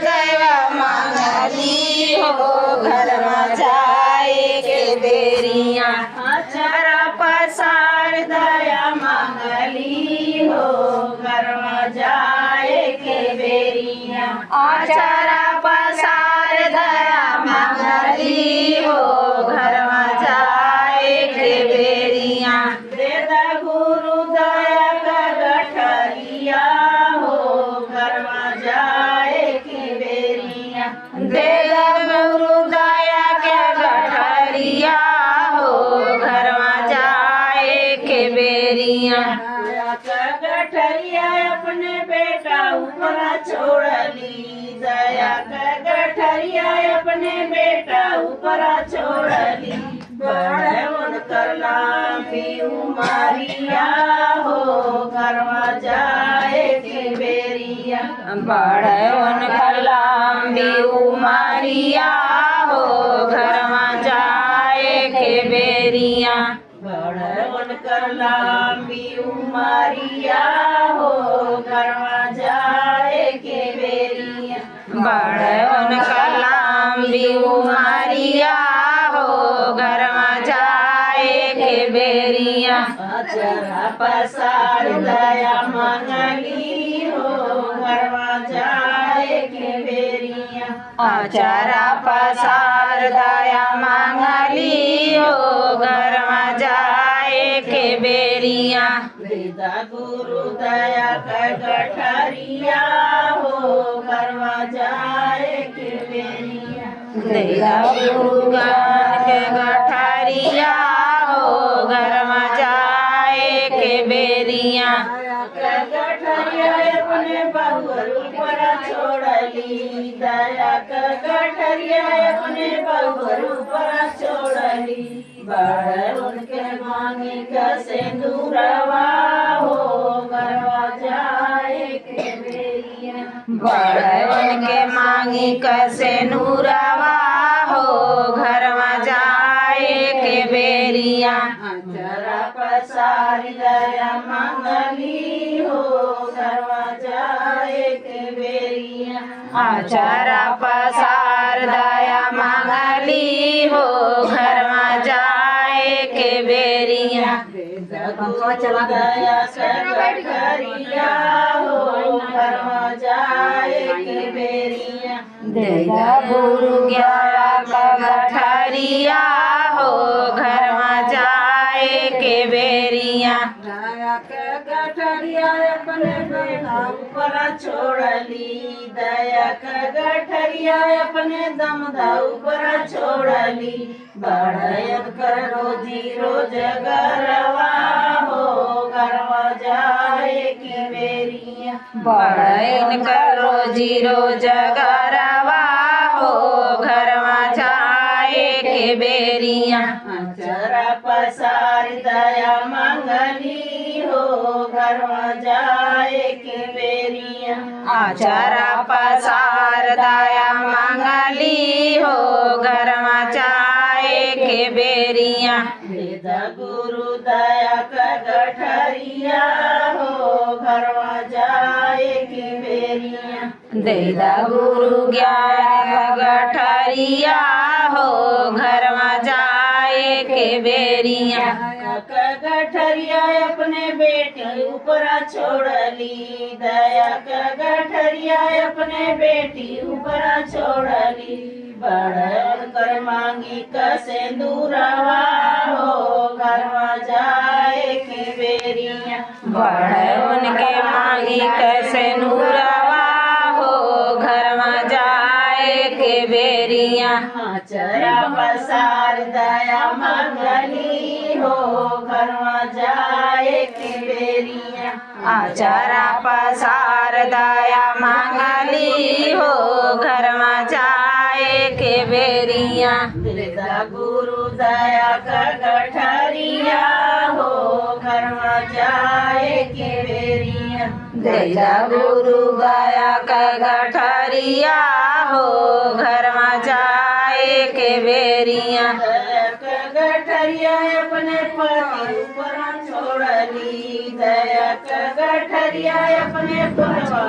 दया मांगली हो घर में जाए के बेरिया आचारा पसार दया मांगली हो घर में जाए के बेरिया आचारा पसार दया मांगली हो घर में जाए के बेरिया देदा गुरु दया का गठरिया हो घर में जाए के बेरिया देदा गुरु दया के गठरिया हो घर में जाए के बेरिया गठरिया अपने बेटा ऊपर छोड़ली दया का गठरिया अपने बेटा ऊपर छोड़ली बड़े उनकर लामी उमारिया हो घर में जाए के बेरिया बड़े उनकर लामी उमारिया हो घर में जाए के बेरिया बड़े उनकर लामी उमारिया हो घर में जाए के बेरिया बड़े उनकर लामी उमारिया हो घर में जाए के बेरिया आचारा पसार दया मांगली हो घर में जाए के बेरिया आचारा पसार दया मांगली हो घर में जाए के बेरिया देदा गुरु दया का गठरिया हो घर में जाए के बेरिया देदा गुरु ज्ञान के गठरिया हो घर में जाए के बेरिया गठरिया अपने बहुरू पर छोड़ली दया का गठरिया अपने बहुरू पर छोड़ली बड़े उनके मांगे का सिंदूरवा हो घर में जाए के बेरिया बड़े उनके मांगे का सिंदूरवा हो घर में जाए के बेरिया आचारा पसारी दया मांगली हो घर में जाए के बेरिया आचारा पसार दया मांगली हो घर में जाए के बेरिया दया से गठरिया हो घर में जाए के बेरिया देदा गुरु ज्ञान का गठरिया हो घर में जाए के बेरिया दया के गठरिया अपने बेटा ऊपर छोड़ली दया के गठरिया अपने दमदा ऊपर छोड़ली बड़यन कर रोजी रोजगारवा हो घर में जाए के बेरिया बड़यन कर रोजी रोजगारवा हो घर में जाए के बेरिया आचारा पसार दया मांगली हो घर में जाए के बेरिया आचारा पसार दया मांगली हो घर में जाए के बेरिया देदा गुरु दया का गठरिया हो घर में जाए के बेरिया देदा गुरु ज्ञान का गठरिया हो घर में जाए के बेरिया का गठरिया अपने बेटी ऊपर छोड़ली दया का गठरिया अपने बेटी ऊपर छोड़ली बड़े कर मांगी का सिंदूरवा हो घर में जाए के बेरिया बड़े उनके मांगी का सिंदूरवा हो घर में जाए के बेरिया आचारा पसार दया मांगली हो घर में जाए के बेरिया आचारा पसार दया मांगली हो घर में जाए के बेरिया देदा गुरु दया का गठरिया हो घर में जाए के बेरिया देदा गुरु दया का गठरिया हो घर में जाए के बेरिया गठरिया अपने पति ऊपर छोड़ली दया का गठरिया अपने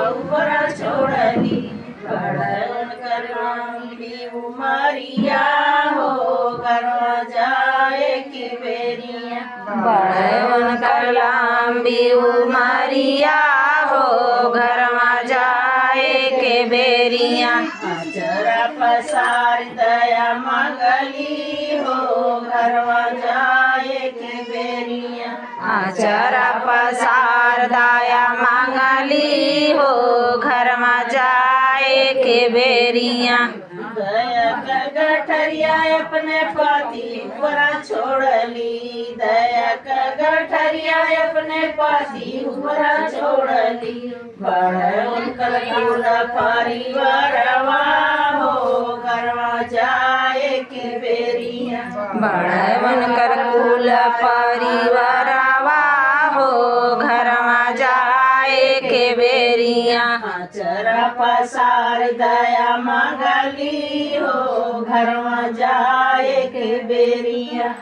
ऊपर छोड़ली उनकर लंबी उमरिया हो घरवा जाए के बेरिया उनकर लंबी उमरिया हो घरवा जाए के बेरिया जरा पसार दया मंगली हो घरवा जाए के बेरिया जरा पसार दया मंगली हो घरवा जाए के बेरिया दया का गठरिया अपने पति ऊपर छोड़ली दया का गठरिया अपने पति ऊपर छोड़ली बड़ उनकर कुल परिवारवा हो घरवा जाए के बेरिया बड़ उनकर कुल परिवारवा हो घरवा जाए के बेरिया चरा पसार दया मंगली हो घरवा जाए के बेरिया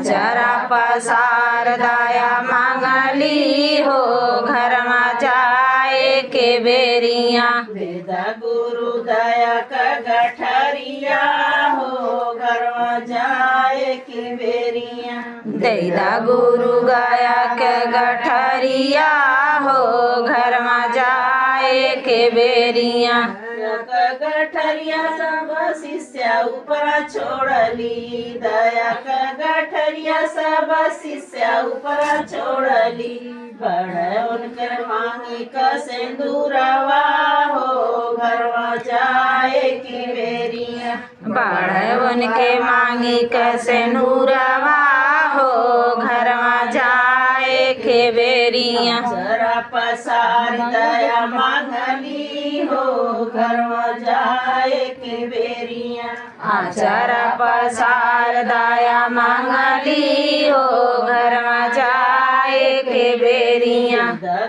चरा पसार दया मंगली हो घरवा जाए के बेरिया वेदा गुरु दया का गठरिया हो घरवा जाए के बेरिया दैदा गुरु गया के गठरिया हो घरवा जाए के बेरिया गठरिया सब शिष्य ऊपर छोड़ली दया का गठरिया सब शिष्य ऊपर छोड़ली बड़ उनकर मांगी का सिंदूरवा हो घरवा जाए के बेरिया बड़ उनके मांगी का सिंदूरवा हो घरवा जाए के बेरिया जरा पसार दया मंगली हो घरवा जाए के बेरिया जरा पसार दया मंगली हो घरवा जाए के बेरिया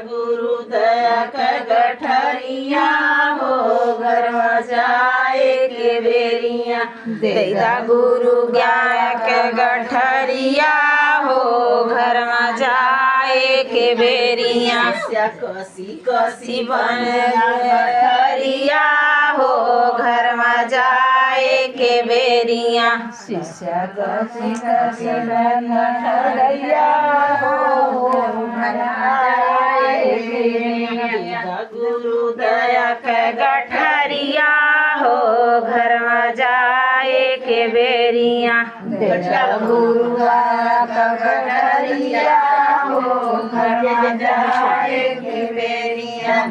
गुरु दया का गठरिया हो घरवा जाए के बेरिया दैदा गुरु ज्ञान के गठरिया हो घरवा जाए के बेरिया कसी कसी बन गठरिया हो घरवा जाए के बेरिया शिष्य कसी कसी बन गठरिया हो घरवा जाए के बेरिया गुरु दया के गठरिया हो घरवा जाए के बेरिया गुरु दया का गठरिया हो घरवा जाए के बेरिया